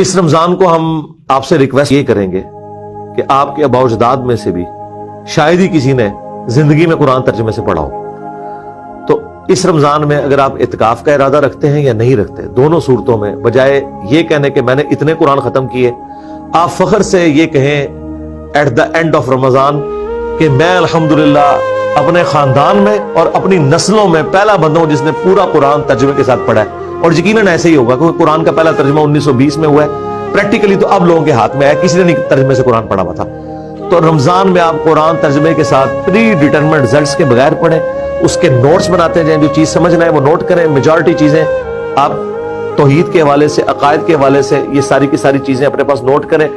اس رمضان کو ہم آپ سے ریکویسٹ یہ کریں گے کہ آپ کے آباء و اجداد میں سے بھی شاید ہی کسی نے زندگی میں قرآن ترجمے سے پڑھا ہو، تو اس رمضان میں اگر آپ اعتکاف کا ارادہ رکھتے ہیں یا نہیں رکھتے، دونوں صورتوں میں بجائے یہ کہنے کہ میں نے اتنے قرآن ختم کیے، آپ فخر سے یہ کہیں ایٹ دا اینڈ آف رمضان کہ میں الحمدللہ اپنے خاندان میں اور اپنی نسلوں میں پہلا بندہ ہوں جس نے پورا قرآن ترجمے کے ساتھ پڑھا ہے۔ اور یقیناً ایسے ہی ہوگا کیونکہ قرآن کا پہلا ترجمہ 1920 میں ہوا ہے، پریکٹیکلی تو اب لوگوں کے ہاتھ میں ہے، کسی نے نہیں ترجمے سے قرآن پڑھا ہوا تھا۔ تو رمضان میں آپ قرآن ترجمے کے ساتھ پری ڈیٹرمنٹ رزلٹس کے بغیر پڑھیں، اس کے نوٹس بناتے جائیں، جو چیز سمجھنا ہے وہ نوٹ کریں۔ میجورٹی چیزیں آپ توحید کے حوالے سے، عقائد کے حوالے سے یہ ساری کی ساری چیزیں اپنے پاس نوٹ کریں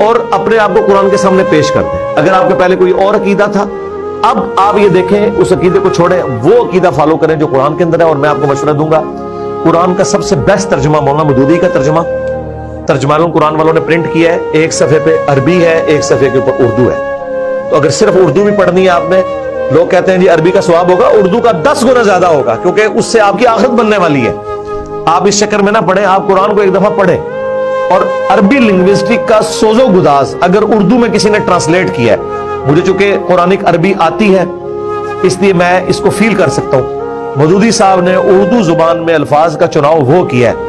اور اپنے آپ کو قرآن کے سامنے پیش کر دیں۔ اگر آپ کے پہلے کوئی اور عقیدہ تھا، اب آپ یہ دیکھیں اس عقیدے کو چھوڑیں، وہ عقیدہ فالو کریں جو قرآن کے اندر ہے۔ اور میں آپ کو مشورہ دوں گا، قرآن کا سب سے بیسٹ ترجمہ مولانا مودودی کا ترجمہ ترجمان القرآن والوں نے پرنٹ کیا ہے، ایک صفحے پہ عربی ہے، ایک صفحے کے اوپر اردو ہے۔ تو اگر صرف اردو بھی پڑھنی ہے آپ نے، لوگ کہتے ہیں جی عربی کا ثواب ہوگا، اردو کا 10 گنا زیادہ ہوگا، کیونکہ اس سے آپ کی آخرت بننے والی ہے۔ آپ اس چکر میں نہ پڑھیں، آپ قرآن کو ایک دفعہ پڑھیں۔ اور عربی لنگوسٹک کا سوز و گداز اگر اردو میں کسی نے ٹرانسلیٹ کیا ہے، مجھے چونکہ قرآنک عربی آتی ہے اس لیے میں اس کو فیل کر سکتا ہوں، مودودی صاحب نے اردو زبان میں الفاظ کا چناؤ وہ کیا ہے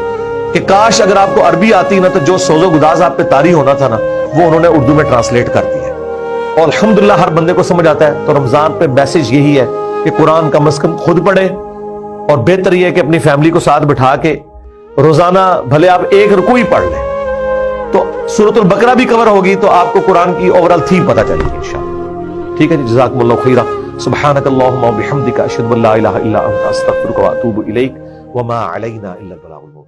کہ کاش اگر آپ کو عربی آتی نا تو جو سوز و گداز آپ پہ طاری ہونا تھا نا وہ انہوں نے اردو میں ٹرانسلیٹ کر دیا ہے، اور الحمدللہ ہر بندے کو سمجھ آتا ہے۔ تو رمضان پہ میسج یہی ہے کہ قرآن کم از کم خود پڑھیں، اور بہتر یہ ہے کہ اپنی فیملی کو ساتھ بٹھا کے روزانہ بھلے آپ ایک رکوع ہی پڑھ لیں تو سورۃ البقرہ بھی کور ہوگی، تو آپ کو قرآن کی اوورال تھیم پتہ چلے گی انشاءاللہ۔ ٹھیک ہے جی، جزاکم اللہ خیرا، سبحانک اللہم وبحمدک، اشہد ان لا الہ الا انت، استغفرک واتوب الیک، وما علینا الا البلاغ المبین۔